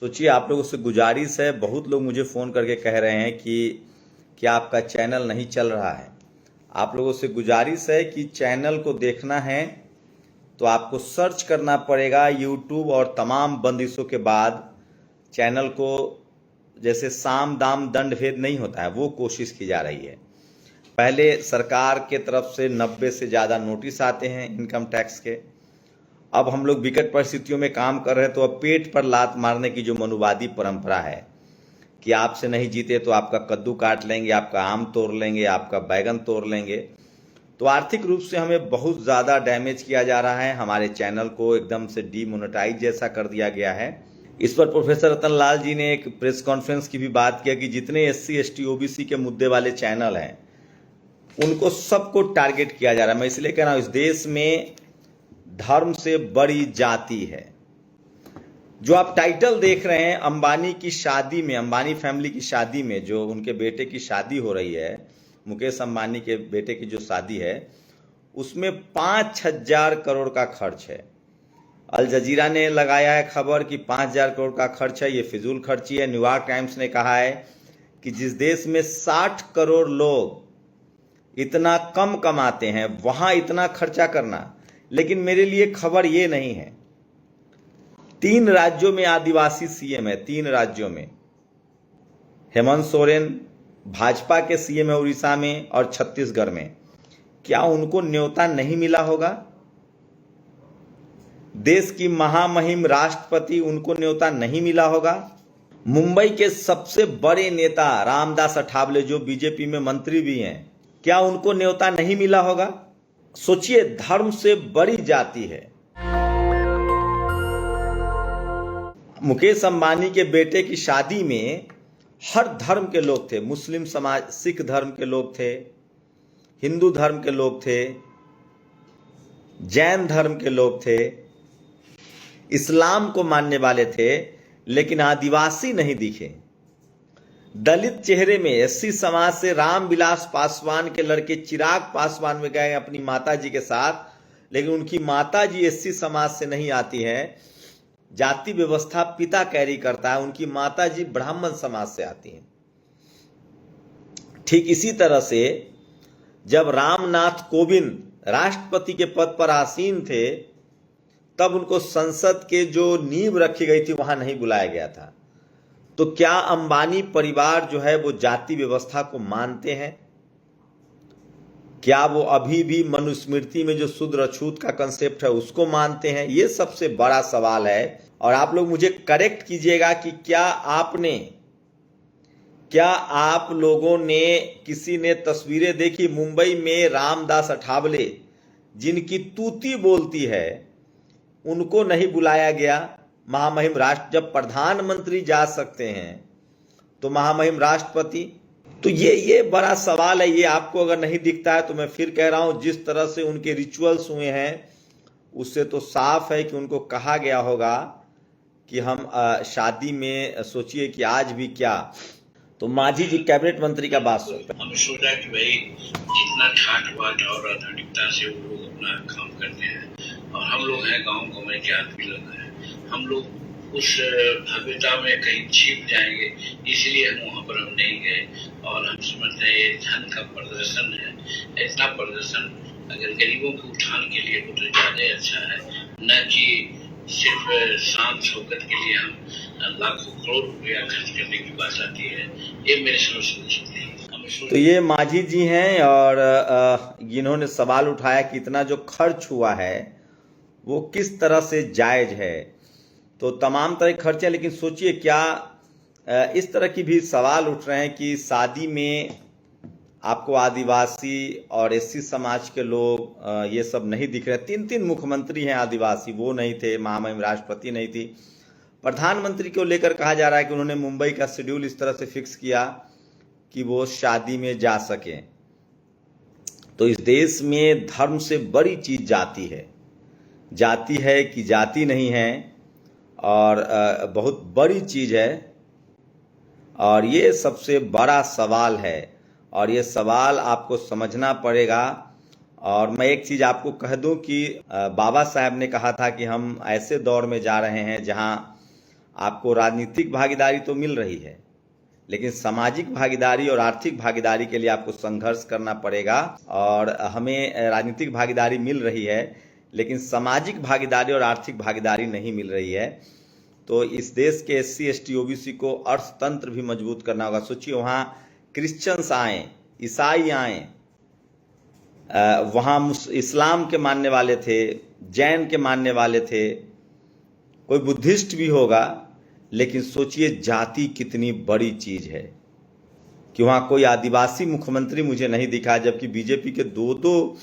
सोचिए, आप लोगों से गुजारिश है, बहुत लोग मुझे फ़ोन करके कह रहे हैं कि आपका चैनल नहीं चल रहा है। आप लोगों से गुजारिश है कि चैनल को देखना है तो आपको सर्च करना पड़ेगा यूट्यूब, और तमाम बंदिशों के बाद चैनल को, जैसे साम दाम दंड भेद नहीं होता है, वो कोशिश की जा रही है। पहले सरकार के तरफ से 90 से ज़्यादा नोटिस आते हैं इनकम टैक्स के। अब हम लोग विकट परिस्थितियों में काम कर रहे हैं, तो अब पेट पर लात मारने की जो मनुवादी परंपरा है कि आपसे नहीं जीते तो आपका कद्दू काट लेंगे, आपका आम तोड़ लेंगे, आपका बैगन तोड़ लेंगे, तो आर्थिक रूप से हमें बहुत ज़्यादा डैमेज किया जा रहा है। हमारे चैनल को एकदम से डीमोनेटाइज जैसा कर दिया गया है। इस पर प्रोफेसर रतन लाल जी ने एक प्रेस कॉन्फ्रेंस की भी बात किया कि जितने SC ST OBC के मुद्दे वाले चैनल हैं उनको सबको टारगेट किया जा रहा है। मैं इसलिए कह रहा हूँ, इस देश में धर्म से बड़ी जाति है। जो आप टाइटल देख रहे हैं, अंबानी की शादी में, अंबानी फैमिली की शादी में, जो उनके बेटे की शादी हो रही है, मुकेश अंबानी के बेटे की जो शादी है, उसमें 5,000 करोड़ का खर्च है। अल जजीरा ने लगाया है खबर कि 5,000 करोड़ का खर्च है, ये फिजूल खर्ची है। न्यूयॉर्क टाइम्स ने कहा है कि जिस देश में 60 करोड़ लोग इतना कम कमाते हैं, वहां इतना खर्चा करना। लेकिन मेरे लिए खबर ये नहीं है। 3 राज्यों में आदिवासी CM है, 3 राज्यों में। हेमंत सोरेन भाजपा के CM है उड़ीसा में और छत्तीसगढ़ में। क्या उनको न्योता नहीं मिला होगा? देश की महामहिम राष्ट्रपति, उनको न्योता नहीं मिला होगा? मुंबई के सबसे बड़े नेता रामदास अठावले, जो बीजेपी में मंत्री भी हैं, क्या उनको न्योता नहीं मिला होगा? सोचिए, धर्म से बड़ी जाति है। मुकेश अंबानी के बेटे की शादी में हर धर्म के लोग थे। मुस्लिम समाज, सिख धर्म के लोग थे, हिंदू धर्म के लोग थे, जैन धर्म के लोग थे, इस्लाम को मानने वाले थे, लेकिन आदिवासी नहीं दिखे। दलित चेहरे में SC समाज से रामविलास पासवान के लड़के चिराग पासवान में गए अपनी माताजी के साथ, लेकिन उनकी माताजी SC समाज से नहीं आती है। जाति व्यवस्था पिता कैरी करता है, उनकी माताजी ब्राह्मण समाज से आती हैं। ठीक इसी तरह से जब रामनाथ कोविंद राष्ट्रपति के पद पर आसीन थे, तब उनको संसद के जो नींव रखी गई थी वहां नहीं बुलाया गया था। तो क्या अंबानी परिवार जो है वो जाति व्यवस्था को मानते हैं? क्या वो अभी भी मनुस्मृति में जो शूद्र अछूत का कंसेप्ट है उसको मानते हैं? ये सबसे बड़ा सवाल है। और आप लोग मुझे करेक्ट कीजिएगा कि क्या आप लोगों ने, किसी ने तस्वीरें देखी मुंबई में रामदास अठावले, जिनकी तूती बोलती है, उनको नहीं बुलाया गया? महामहिम राष्ट्र, जब प्रधानमंत्री जा सकते हैं तो महामहिम राष्ट्रपति। तो ये बड़ा सवाल है। ये आपको अगर नहीं दिखता है तो मैं फिर कह रहा हूं, जिस तरह से उनके रिचुअल्स हुए हैं उससे तो साफ है कि उनको कहा गया होगा कि हम शादी में, सोचिए कि आज भी क्या, तो मांझी जी कैबिनेट मंत्री का बात सुनते हैं। हमने सोचा कि भाई जितना ठाट बाट और आधुनिकता से वो लोग अपना काम करते हैं, और हम लोग हैं गाँव में के आदमी लोग हैं, हम लोग उस भव्यता में कहीं छिप जाएंगे, इसलिए हम वहाँ पर हम नहीं गए। और हम समझते हैं ये धन का प्रदर्शन है। इतना प्रदर्शन अगर गरीबों के उत्थान के लिए हो तो ज्यादा अच्छा है, न कि सिर्फ शांत शौकत के लिए हम लाखों करोड़ रुपया खर्च करने की बात आती है। ये मेरे समझ नहीं है। तो ये मांझी जी हैं, और इन्होंने सवाल उठाया कि इतना जो खर्च हुआ है वो किस तरह से जायज है। तो तमाम तरह के खर्चे, लेकिन सोचिए क्या इस तरह की भी सवाल उठ रहे हैं कि शादी में आपको आदिवासी और SC समाज के लोग ये सब नहीं दिख रहे। 3 मुख्यमंत्री हैं आदिवासी, वो नहीं थे, महामहिम राष्ट्रपति नहीं थी। प्रधानमंत्री को लेकर कहा जा रहा है कि उन्होंने मुंबई का शेड्यूल इस तरह से फिक्स किया कि वो शादी में जा सकें। तो इस देश में धर्म से बड़ी चीज जाति है। जाति है कि जाति नहीं है, और बहुत बड़ी चीज है। और ये सबसे बड़ा सवाल है, और ये सवाल आपको समझना पड़ेगा। और मैं एक चीज आपको कह दूं कि बाबा साहब ने कहा था कि हम ऐसे दौर में जा रहे हैं जहां आपको राजनीतिक भागीदारी तो मिल रही है, लेकिन सामाजिक भागीदारी और आर्थिक भागीदारी के लिए आपको संघर्ष करना पड़ेगा। और हमें राजनीतिक भागीदारी मिल रही है, लेकिन सामाजिक भागीदारी और आर्थिक भागीदारी नहीं मिल रही है। तो इस देश के SC ST OBC को अर्थतंत्र भी मजबूत करना होगा। सोचिए, वहाँ क्रिश्चियंस आए, ईसाई आए, वहाँ इस्लाम के मानने वाले थे, जैन के मानने वाले थे, कोई बुद्धिस्ट भी होगा, लेकिन सोचिए जाति कितनी बड़ी चीज है कि वहाँ कोई आदिवासी मुख्यमंत्री मुझे नहीं दिखा, जबकि बीजेपी के दो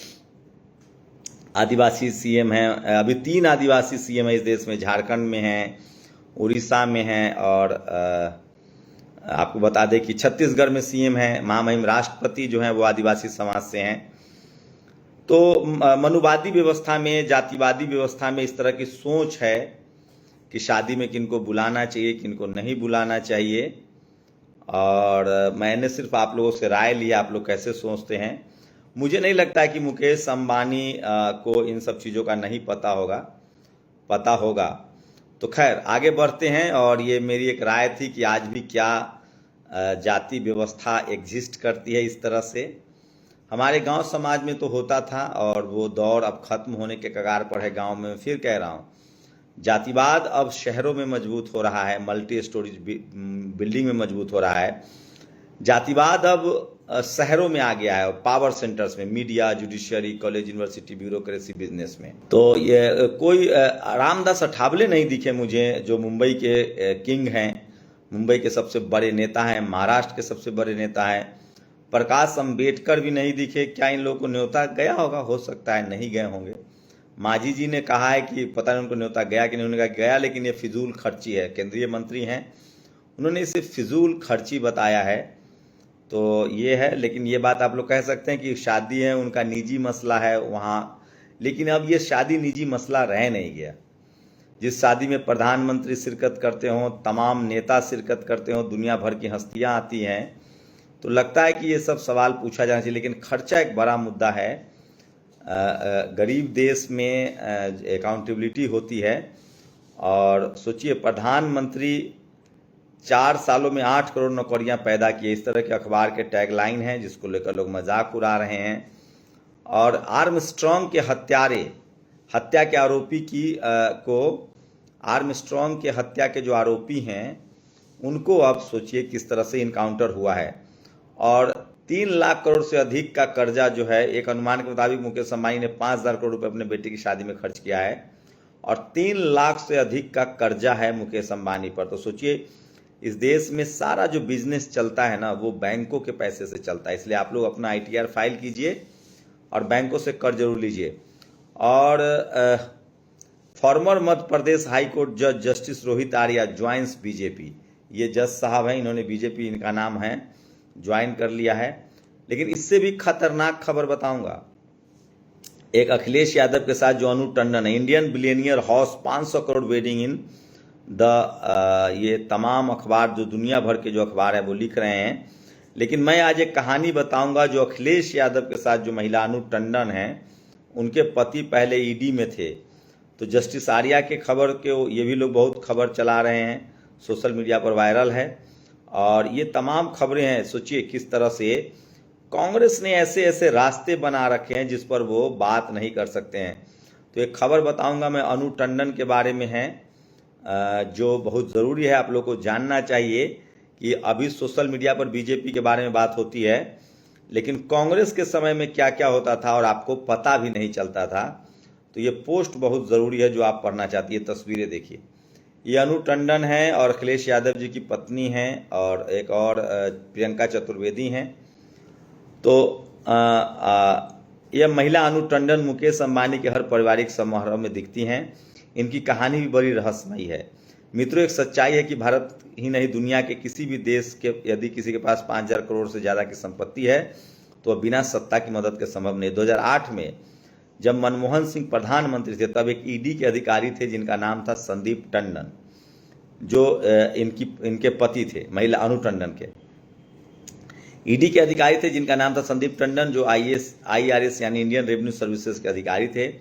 आदिवासी CM हैं। अभी 3 आदिवासी CM है इस देश में, झारखंड में हैं, उड़ीसा में हैं, और आपको बता दें कि छत्तीसगढ़ में CM हैं। महामहिम राष्ट्रपति जो हैं वो आदिवासी समाज से हैं। तो मनुवादी व्यवस्था में, जातिवादी व्यवस्था में इस तरह की सोच है कि शादी में किनको बुलाना चाहिए, किनको नहीं बुलाना चाहिए। और मैंने सिर्फ आप लोगों से राय लिया, आप लोग कैसे सोचते हैं। मुझे नहीं लगता है कि मुकेश अंबानी को इन सब चीज़ों का नहीं पता होगा। तो खैर आगे बढ़ते हैं। और ये मेरी एक राय थी कि आज भी क्या जाति व्यवस्था एग्जिस्ट करती है इस तरह से। हमारे गांव समाज में तो होता था, और वो दौर अब खत्म होने के कगार पर है। गांव में फिर कह रहा हूँ, जातिवाद अब शहरों में मजबूत हो रहा है, मल्टी स्टोरेज बिल्डिंग में मजबूत हो रहा है। जातिवाद अब शहरों में आ गया है, पावर सेंटर्स में, media, judiciary, college, university, bureaucracy, business में। तो ये कोई रामदास अठावले नहीं दिखे मुझे, जो मुंबई के किंग हैं, मुंबई के सबसे बड़े नेता हैं, महाराष्ट्र के सबसे बड़े नेता हैं। प्रकाश अंबेडकर भी नहीं दिखे। क्या इन लोगों को न्योता गया होगा? हो सकता है नहीं गए होंगे। मांझी जी ने कहा है कि पता नहीं उनको न्योता गया कि नहीं। उन्होंने कहा गया, लेकिन ये फिजूल खर्ची है। केंद्रीय मंत्री हैं, उन्होंने इसे फिजूल खर्ची बताया है। तो ये है, लेकिन ये बात आप लोग कह सकते हैं कि शादी है, उनका निजी मसला है वहाँ, लेकिन अब ये शादी निजी मसला रह नहीं गया। जिस शादी में प्रधानमंत्री शिरकत करते हों, तमाम नेता शिरकत करते हों, दुनिया भर की हस्तियाँ आती हैं, तो लगता है कि ये सब सवाल पूछा जाना चाहिए। लेकिन खर्चा एक बड़ा मुद्दा है। गरीब देश में अकाउंटेबिलिटी होती है। और सोचिए, प्रधानमंत्री 4 सालों में 8 करोड़ नौकरियां पैदा किए, इस तरह के अखबार के टैगलाइन हैं, जिसको लेकर लोग मजाक उड़ा रहे हैं। और आर्मस्ट्रॉन्ग के हत्या के आरोपी आर्मस्ट्रॉन्ग के हत्या के जो आरोपी हैं, उनको अब सोचिए किस तरह से इनकाउंटर हुआ है। और 3 लाख करोड़ से अधिक का कर्जा जो है, एक अनुमान के मुताबिक मुकेश अंबानी ने 5,000 करोड़ रुपए अपने बेटे की शादी में खर्च किया है, और 3 लाख से अधिक का कर्जा है मुकेश अंबानी पर। तो सोचिए, इस देश में सारा जो बिजनेस चलता है ना, वो बैंकों के पैसे से चलता है। इसलिए आप लोग अपना ITR फाइल कीजिए और बैंकों से कर्ज जरूर लीजिए। और farmer Madhya Pradesh high court जज justice Rohit Arya joins BJP। ये जज साहब हैं, इन्होंने BJP, इनका नाम है, ज्वाइन कर लिया है। लेकिन इससे भी खतरनाक खबर बताऊंगा। एक अखिलेश यादव के साथ जो अनु टंडन है, Indian billionaire house 500 crore wedding in ये तमाम अखबार, जो दुनिया भर के जो अखबार है वो लिख रहे हैं। लेकिन मैं आज एक कहानी बताऊंगा, जो अखिलेश यादव के साथ जो महिला अनु टंडन है, उनके पति पहले ED में थे। तो जस्टिस आर्या के खबर के ये भी लोग बहुत खबर चला रहे हैं, सोशल मीडिया पर वायरल है। और ये तमाम खबरें हैं। सोचिए किस तरह से कांग्रेस ने ऐसे ऐसे रास्ते बना रखे हैं जिस पर वो बात नहीं कर सकते हैं। तो एक खबर बताऊंगा मैं अनु टंडन के बारे में है, जो बहुत ज़रूरी है, आप लोग को जानना चाहिए कि अभी सोशल मीडिया पर BJP के बारे में बात होती है, लेकिन कांग्रेस के समय में क्या क्या होता था और आपको पता भी नहीं चलता था। तो ये पोस्ट बहुत ज़रूरी है जो आप पढ़ना चाहती है। तस्वीरें देखिए, ये अनु टंडन है और अखिलेश यादव जी की पत्नी हैं, और एक और प्रियंका चतुर्वेदी हैं। तो यह महिला अनु टंडन मुकेश अंबानी के हर पारिवारिक समारोह में दिखती हैं। इनकी कहानी भी बड़ी रहस्यमयी है। मित्रों, एक सच्चाई है कि भारत ही नहीं, दुनिया के किसी भी देश के यदि किसी के पास 5,000 करोड़ से ज़्यादा की संपत्ति है तो वह बिना सत्ता की मदद के संभव नहीं। 2008 में जब मनमोहन सिंह प्रधानमंत्री थे, तब एक ED के अधिकारी थे जिनका नाम था संदीप टंडन, जो इनके पति थे, महिला अनु टंडन के। ED के अधिकारी थे जिनका नाम था संदीप टंडन, जो IRS यानी इंडियन रेवेन्यू सर्विसेज के अधिकारी थे।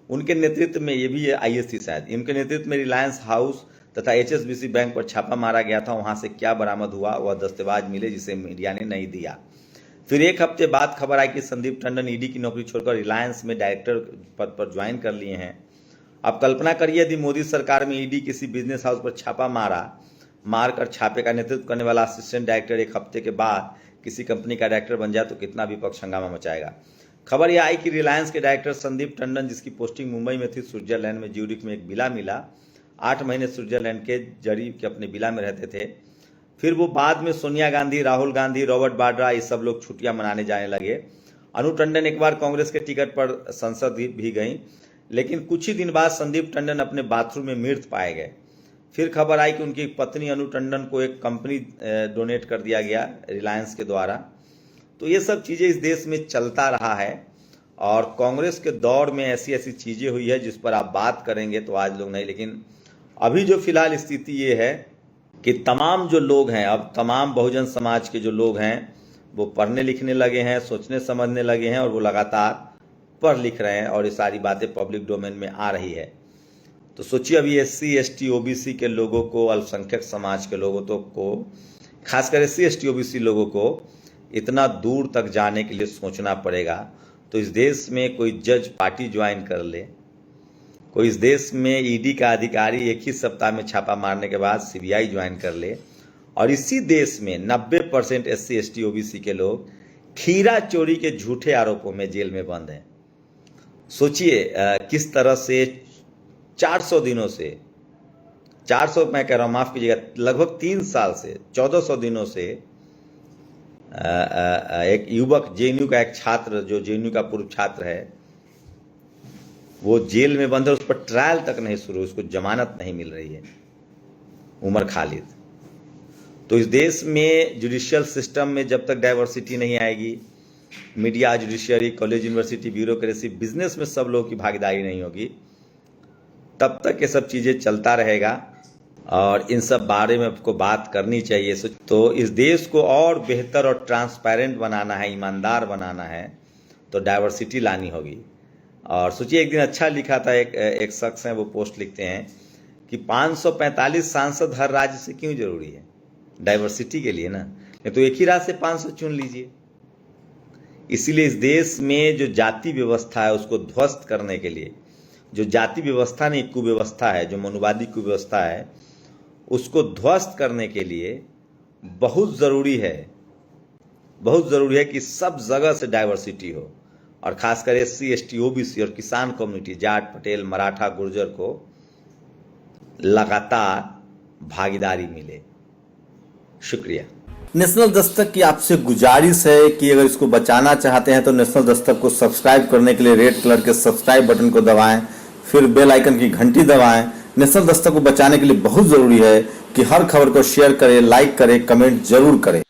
उनके नेतृत्व में, ये भी IAS थी शायद, इनके नेतृत्व में रिलायंस हाउस तथा HSBC बैंक पर छापा मारा गया था, वहां से क्या बरामद हुआ वह दस्तावेज मिले जिसे मीडिया ने नहीं दिया। फिर एक हफ्ते बाद खबर आई कि संदीप टंडन ईडी की नौकरी छोड़कर रिलायंस में डायरेक्टर पद पर ज्वाइन कर लिए हैं। अब कल्पना करिए यदि मोदी सरकार में ईडी किसी बिजनेस हाउस पर छापा मारकर छापे का नेतृत्व करने वाला असिस्टेंट डायरेक्टर एक हफ्ते के बाद किसी कंपनी का डायरेक्टर बन जाए तो कितना विपक्ष हंगामा मचाएगा। खबर यह आई कि रिलायंस के डायरेक्टर संदीप टंडन, जिसकी पोस्टिंग मुंबई में थी, स्विट्जरलैंड में ज्यूरिख में एक विला मिला। 8 महीने स्विट्जरलैंड के जरीब के अपने विला में रहते थे। फिर वो बाद में सोनिया गांधी, राहुल गांधी, रॉबर्ट वाड्रा, ये सब लोग छुट्टियां मनाने जाने लगे। अनु टंडन एक बार कांग्रेस के टिकट पर संसद भी गई, लेकिन कुछ ही दिन बाद संदीप टंडन अपने बाथरूम में मृत पाए गए। फिर खबर आई कि उनकी पत्नी अनु टंडन को एक कंपनी डोनेट कर दिया गया रिलायंस के द्वारा। तो ये सब चीज़ें इस देश में चलता रहा है और कांग्रेस के दौर में ऐसी ऐसी चीज़ें हुई है जिस पर आप बात करेंगे तो आज लोग नहीं। लेकिन अभी जो फिलहाल स्थिति ये है कि तमाम जो लोग हैं, अब तमाम बहुजन समाज के जो लोग हैं वो पढ़ने लिखने लगे हैं, सोचने समझने लगे हैं और वो लगातार पढ़ लिख रहे हैं और ये सारी बातें पब्लिक डोमेन में आ रही है। तो सोचिए अभी SC ST OBC के लोगों को, अल्पसंख्यक समाज के लोगों को, खासकर SC ST OBC लोगों को इतना दूर तक जाने के लिए सोचना पड़ेगा। तो इस देश में कोई जज पार्टी ज्वाइन कर ले, कोई इस देश में ईडी का अधिकारी एक ही सप्ताह में छापा मारने के बाद CBI ज्वाइन कर ले और इसी देश में 90% SC ST OBC के लोग खीरा चोरी के झूठे आरोपों में जेल में बंद हैं। सोचिए किस तरह से 400 दिनों से, 400 मैं कह रहा हूँ, माफ कीजिएगा, लगभग 3 साल से 1400 दिनों से एक युवक, JNU का एक छात्र, जो JNU का पूर्व छात्र है, वो जेल में बंद है। उस पर ट्रायल तक नहीं शुरू, उसको जमानत नहीं मिल रही है, उमर खालिद। तो इस देश में जुडिशियल सिस्टम में जब तक डाइवर्सिटी नहीं आएगी, media, judiciary, college, university, bureaucracy, business में सब लोगों की भागीदारी नहीं होगी, तब तक ये सब चीज़ें चलता रहेगा और इन सब बारे में आपको बात करनी चाहिए। तो इस देश को और बेहतर और ट्रांसपेरेंट बनाना है, ईमानदार बनाना है, तो डाइवर्सिटी लानी होगी। और सोचिए एक दिन अच्छा लिखा था, एक शख्स हैं, वो पोस्ट लिखते हैं कि 545 सांसद हर राज्य से क्यों जरूरी है? डाइवर्सिटी के लिए ना, नहीं तो एक ही राज्य से 500 चुन लीजिए। इसीलिए इस देश में जो जाति व्यवस्था है उसको ध्वस्त करने के लिए, जो जाति व्यवस्था नहीं कुव्यवस्था है, जो मनुवादी कुव्यवस्था है, उसको ध्वस्त करने के लिए बहुत ज़रूरी है कि सब जगह से डाइवर्सिटी हो और खासकर SC ST OBC और किसान कम्युनिटी, जाट, पटेल, मराठा, गुर्जर को लगातार भागीदारी मिले। शुक्रिया। नेशनल दस्तक की आपसे गुजारिश है कि अगर इसको बचाना चाहते हैं तो नेशनल दस्तक को सब्सक्राइब करने के लिए रेड कलर के सब्सक्राइब बटन को दबाएं, फिर बेल आइकन की घंटी दबाएं। नेशनल दस्तक को बचाने के लिए बहुत जरूरी है कि हर खबर को शेयर करें, लाइक करें, कमेंट जरूर करें।